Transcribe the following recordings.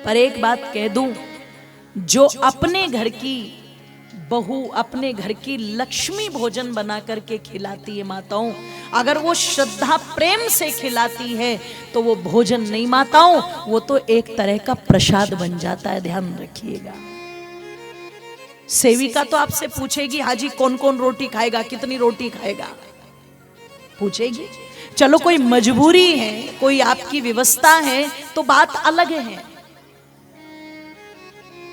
पर एक बात कह दूं, जो अपने घर की बहू, अपने घर की लक्ष्मी भोजन बना करके खिलाती है माताओं, अगर वो श्रद्धा प्रेम से खिलाती है तो वो भोजन नहीं माताओं, वो तो एक तरह का प्रसाद बन जाता है। ध्यान रखिएगा। सेविका तो आपसे पूछेगी, हाजी कौन कौन रोटी खाएगा, कितनी रोटी खाएगा, पूछेगी। चलो कोई मजबूरी है, कोई आपकी व्यवस्था है तो बात अलग है,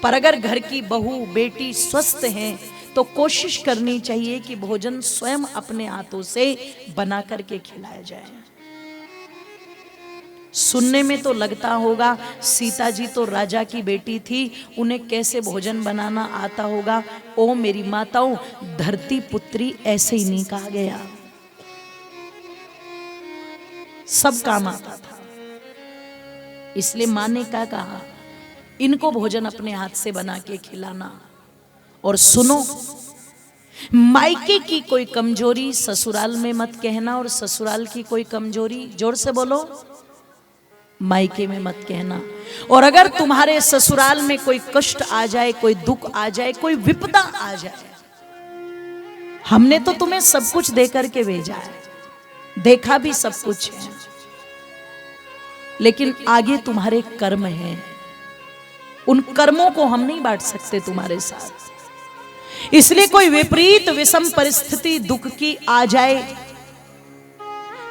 पर अगर घर की बहू बेटी स्वस्थ है तो कोशिश करनी चाहिए कि भोजन स्वयं अपने हाथों से बना करके खिलाया जाए। सुनने में तो लगता होगा सीता जी तो राजा की बेटी थी, उन्हें कैसे भोजन बनाना आता होगा। ओ मेरी माताओं, धरती पुत्री ऐसे ही नहीं कहा गया, सब काम आता था। इसलिए माँ ने क्या कहा, इनको भोजन अपने हाथ से बना के खिलाना। और सुनो, मायके की कोई कमजोरी ससुराल में मत कहना, और ससुराल की कोई कमजोरी, जोर से बोलो, मायके में मत कहना। और अगर तुम्हारे ससुराल में कोई कष्ट आ जाए, कोई दुख आ जाए, कोई विपदा आ जाए, हमने तो तुम्हें सब कुछ दे करके भेजा है, देखा भी सब कुछ है, लेकिन आगे तुम्हारे कर्म हैं, उन कर्मों को हम नहीं बांट सकते तुम्हारे साथ। इसलिए कोई विपरीत विषम परिस्थिति दुख की आ जाए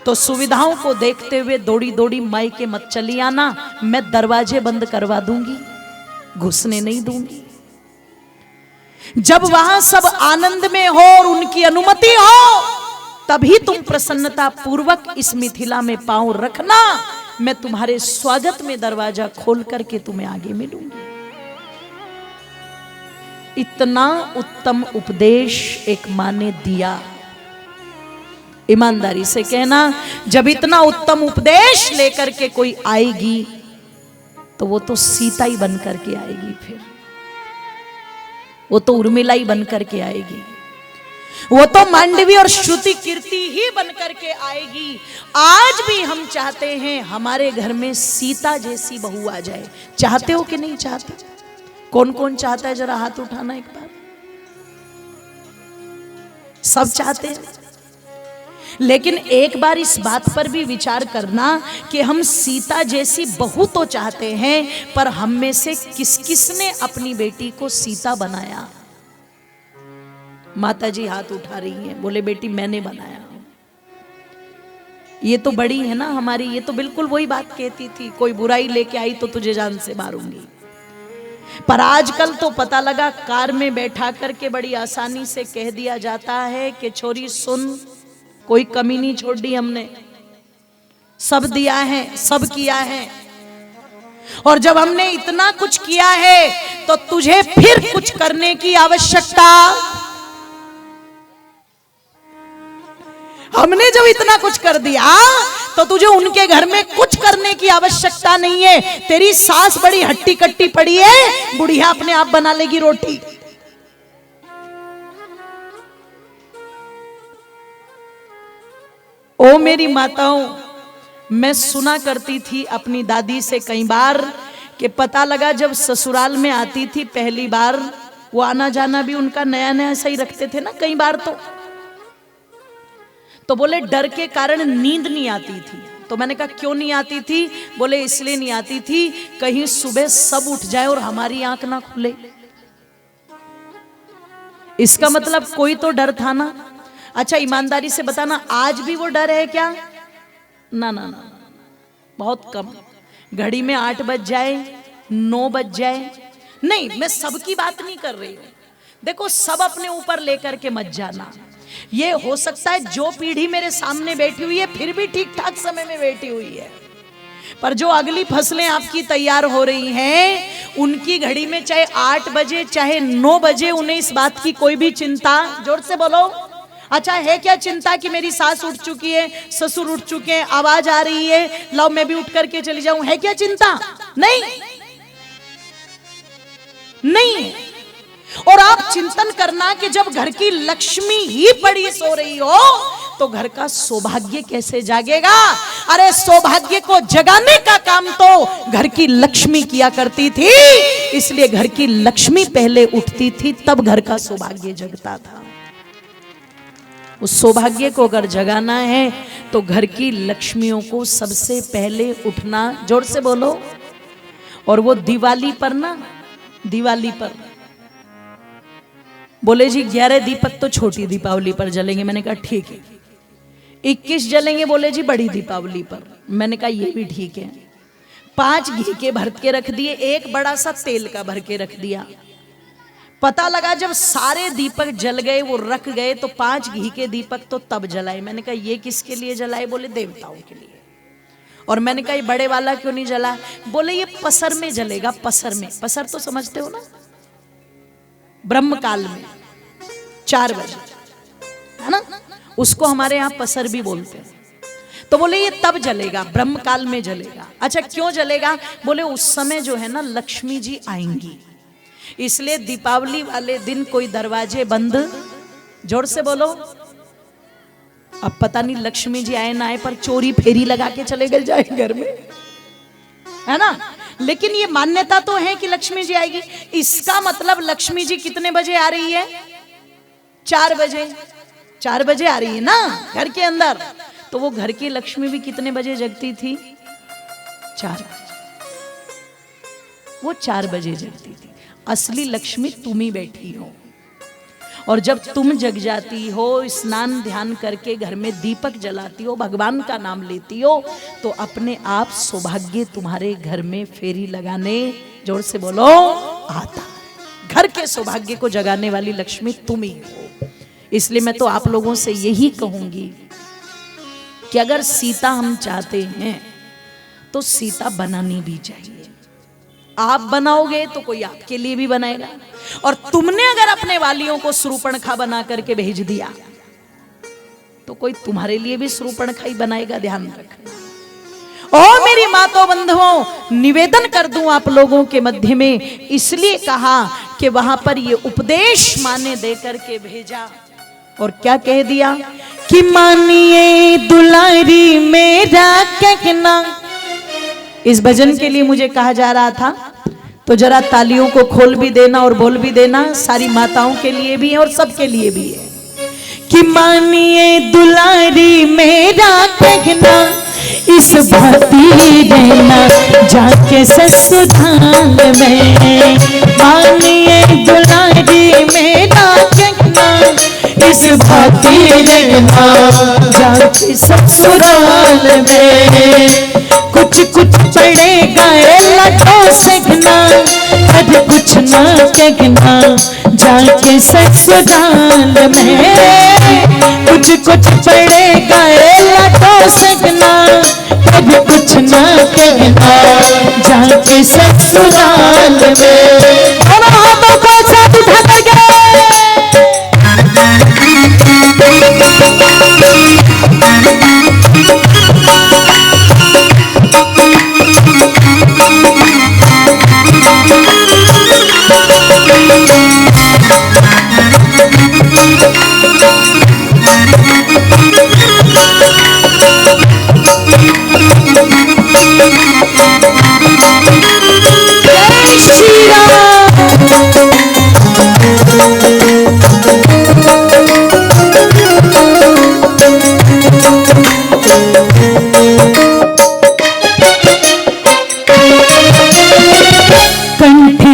तो सुविधाओं को देखते हुए दौड़ी दौड़ी मायके मत चली आना, मैं दरवाजे बंद करवा दूंगी, घुसने नहीं दूंगी। जब वहां सब आनंद में हो और उनकी अनुमति हो, तभी तुम प्रसन्नता पूर्वक इस मिथिला में पांव रखना, मैं तुम्हारे स्वागत में दरवाजा खोल करके तुम्हें आगे मिलूंगी। इतना उत्तम उपदेश एक मां ने दिया। ईमानदारी से कहना, जब इतना उत्तम उपदेश लेकर के कोई आएगी तो वो तो सीता ही बन करके आएगी, फिर वो तो उर्मिला ही बन करके आएगी, वो तो मांडवी और श्रुति कीर्ति ही बन करके आएगी। आज भी हम चाहते हैं हमारे घर में सीता जैसी बहू आ जाए। चाहते हो कि नहीं चाहते? कौन कौन चाहता है, जरा हाथ उठाना एक बार। सब चाहते हैं, लेकिन एक बार इस बात पर भी विचार करना कि हम सीता जैसी बहू तो चाहते हैं, पर हम में से किस किस ने अपनी बेटी को सीता बनाया? माता जी हाथ उठा रही हैं, बोले बेटी मैंने बनाया। ये तो बड़ी है ना हमारी, ये तो बिल्कुल वही बात कहती थी, कोई बुराई लेके आई तो तुझे जान से मारूंगी। पर आजकल तो पता लगा कार में बैठा करके बड़ी आसानी से कह दिया जाता है कि छोरी सुन, कोई कमी नहीं छोड़ दी हमने, सब दिया है, सब किया है, और जब हमने इतना कुछ किया है तो तुझे फिर कुछ करने की आवश्यकता, हमने जब इतना कुछ कर दिया तो तुझे उनके घर में कुछ करने की आवश्यकता नहीं है। तेरी सास बड़ी हट्टी कट्टी पड़ी है, बुढ़िया अपने आप बना लेगी रोटी। ओ मेरी माताओं, मैं सुना करती थी अपनी दादी से कई बार कि पता लगा जब ससुराल में आती थी पहली बार, वो आना जाना भी उनका नया नया सही रखते थे ना कई बार, तो बोले डर के कारण नींद नहीं आती थी। तो मैंने कहा क्यों नहीं आती थी? बोले इसलिए नहीं आती थी कहीं सुबह सब उठ जाए और हमारी आंख ना खुले। इसका मतलब कोई तो डर था ना। अच्छा ईमानदारी से बताना, आज भी वो डर है क्या? ना ना ना, बहुत कम। घड़ी में 8 बज जाए, 9 बज जाए, नहीं मैं सबकी बात नहीं कर रही हूं। देखो सब अपने ऊपर लेकर के मत जाना। ये हो सकता है जो पीढ़ी मेरे सामने बैठी हुई है फिर भी ठीक ठाक समय में बैठी हुई है, पर जो अगली फसलें आपकी तैयार हो रही हैं उनकी घड़ी में चाहे 8 बजे चाहे 9 बजे उन्हें इस बात की कोई भी चिंता, जोर से बोलो, अच्छा है क्या चिंता कि मेरी सास उठ चुकी है, ससुर उठ चुके हैं, आवाज आ रही है, लो मैं भी उठ करके चली जाऊं, है क्या चिंता? नहीं नहीं। और आप चिंतन करना कि जब घर की लक्ष्मी ही पड़ी सो रही हो तो घर का सौभाग्य कैसे जागेगा? अरे सौभाग्य को जगाने का काम तो घर की लक्ष्मी किया करती थी, इसलिए घर की लक्ष्मी पहले उठती थी, तब घर का सौभाग्य जगता था। उस सौभाग्य को अगर जगाना है तो घर की लक्ष्मियों को सबसे पहले उठना, जोर से बोलो। और वो दिवाली पर ना, दिवाली पर बोले जी 11 दीपक तो छोटी दीपावली पर जलेंगे। मैंने कहा ठीक है। 21 जलेंगे, बोले जी बड़ी दीपावली पर। मैंने कहा ये भी ठीक है। 5 घी के भर के रख दिए, एक बड़ा सा तेल का भर के रख दिया। पता लगा जब सारे दीपक जल गए, वो रख गए, तो 5 घी के दीपक तो तब जलाए। मैंने कहा ये किसके लिए जलाए? बोले देवताओं के लिए। और मैंने कहा ये बड़े वाला क्यों नहीं जला? बोले ये पसर में जलेगा, पसर में। पसर तो समझते हो ना, ब्रह्म काल में 4 बजे, है ना, उसको हमारे यहाँ पसर भी बोलते हैं। तो बोले ये तब जलेगा, ब्रह्म काल में जलेगा। अच्छा क्यों जलेगा? बोले उस समय जो है ना लक्ष्मी जी आएंगी, इसलिए दीपावली वाले दिन कोई दरवाजे बंद, जोर से बोलो। अब पता नहीं लक्ष्मी जी आए ना आए, पर चोरी फेरी लगा के चले गए जाए घर में, है ना। लेकिन ये मान्यता तो है कि लक्ष्मी जी आएगी। इसका मतलब लक्ष्मी जी कितने बजे आ रही है? 4 बजे। 4 बजे आ रही है ना घर के अंदर। तो वो घर की लक्ष्मी भी कितने बजे जगती थी? 4 बजे। वो 4 बजे जगती थी। असली लक्ष्मी तुम ही बैठी हो। और जब तुम जग जाती हो, स्नान ध्यान करके घर में दीपक जलाती हो, भगवान का नाम लेती हो, तो अपने आप सौभाग्य तुम्हारे घर में फेरी लगाने, जोर से बोलो, आता। घर के सौभाग्य को जगाने वाली लक्ष्मी तुम ही हो। इसलिए मैं तो आप लोगों से यही कहूंगी कि अगर सीता हम चाहते हैं तो सीता बनानी भी चाहिए। आप बनाओगे तो कोई आपके लिए भी बनाएगा, और तुमने अगर अपने वालियों को शूर्पणखा बना करके भेज दिया तो कोई तुम्हारे लिए भी शूर्पणखा ही बनाएगा। ध्यान रखना। और मेरी माताओं बंधुओं, निवेदन कर दूं आप लोगों के मध्य में, इसलिए कहा कि वहां पर ये उपदेश माने दे करके भेजा। और क्या कह दिया कि मानिए दुलारी मेरा कहना। इस भजन के लिए मुझे कहा जा रहा था, तो जरा तालियों को खोल भी देना और बोल भी देना। सारी माताओं के लिए भी है और सबके लिए भी है कि मानिए दुलारी मेरा कहना, इस भांति रहना जाके ससुराल में। मानिए दुलारी मेरा कहना, इस भांति रहना जाके ससुराल में। कुछ कुछ पड़ेगा लटो सीखना, कभी कुछ ना कहना जाके ससुराल में। कुछ कुछ पड़ेगा लटो सीखना, कभी कुछ ना कहना जाके ससुराल में। हाथों को साथ उठा करके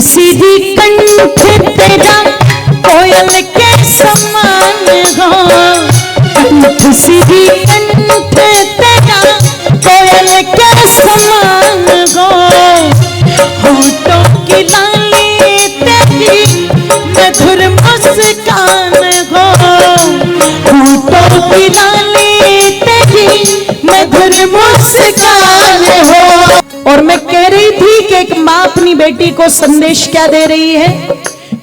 सिरी कंठ तेरा कोयल के समान हो। कंठ सिरी कंठ तेरा कोयल के समान हो। होठों की लाली तेरी मधुर मुस्कान हो। होठों की लाली तेरी मधुर मुस्कान हो। और मैं कह रही थी कि एक माँ अपनी बेटी को संदेश क्या दे रही है?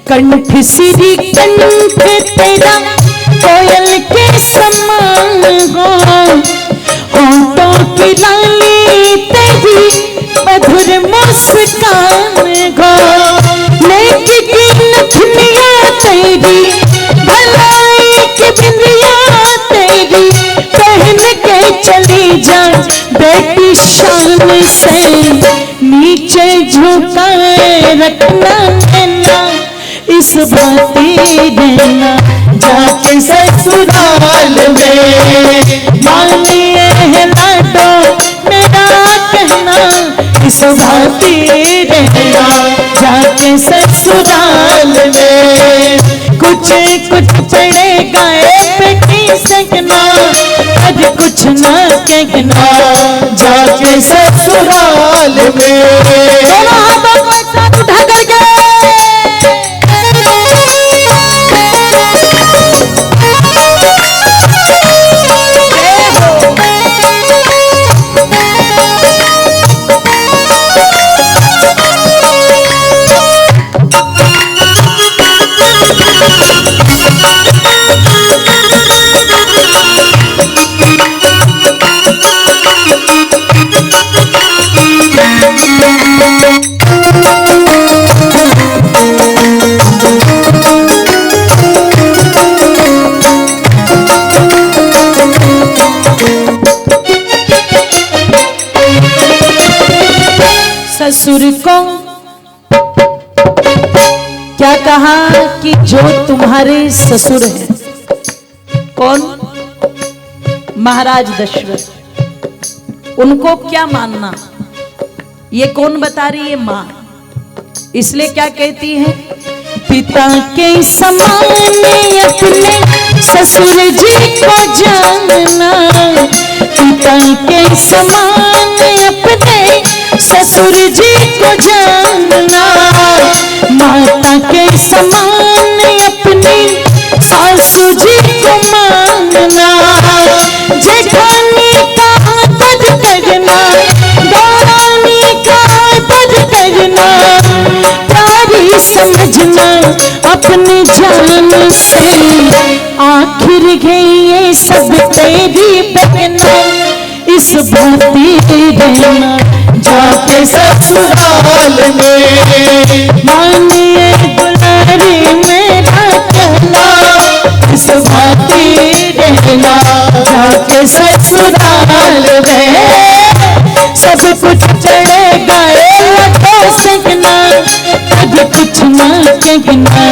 कंठ सिरी कंठ तेरा कोयल के समान हो। होठों की लाली तेरी मधुर मुस्कान हो। नेक की नथनिया तेरी, भलाई की बिंदिया तेरी, झुकाए रखना नैना, इस भांति रहना जाके ससुराल में। मान लिए है लाडो मेरा कहना, इस भांति रहना जाके ससुराल में। कुछ कुछ पड़ेगा बेटी सकना, आज कुछ ना कहना जाके ससुराल में। दोनों हाथों को एक साथ उठा करके ससुर को क्या कहा कि जो तुम्हारे ससुर हैं, कौन? महाराज दशरथ। उनको क्या मानना, ये कौन बता रही है? मां। इसलिए क्या कहती है? पिता के समान अपने ससुर जी को जानना, पिता के समान अपने ससुर जी को जानना, माता के समान अपनी सासू जी को मानना, जेठानी का आदर करना, दौरानी का आदर करना, प्यारी समझना अपनी जान से, आखिर गई ये सब तेरी बहना, इस भांति रहना जाके ससुराल में। मानिए दुलारी मेरा कहना, इस भांति रहना जाके ससुराल में। सब कुछ चढ़ेगा लटो सकना, कभी कुछ ना कहना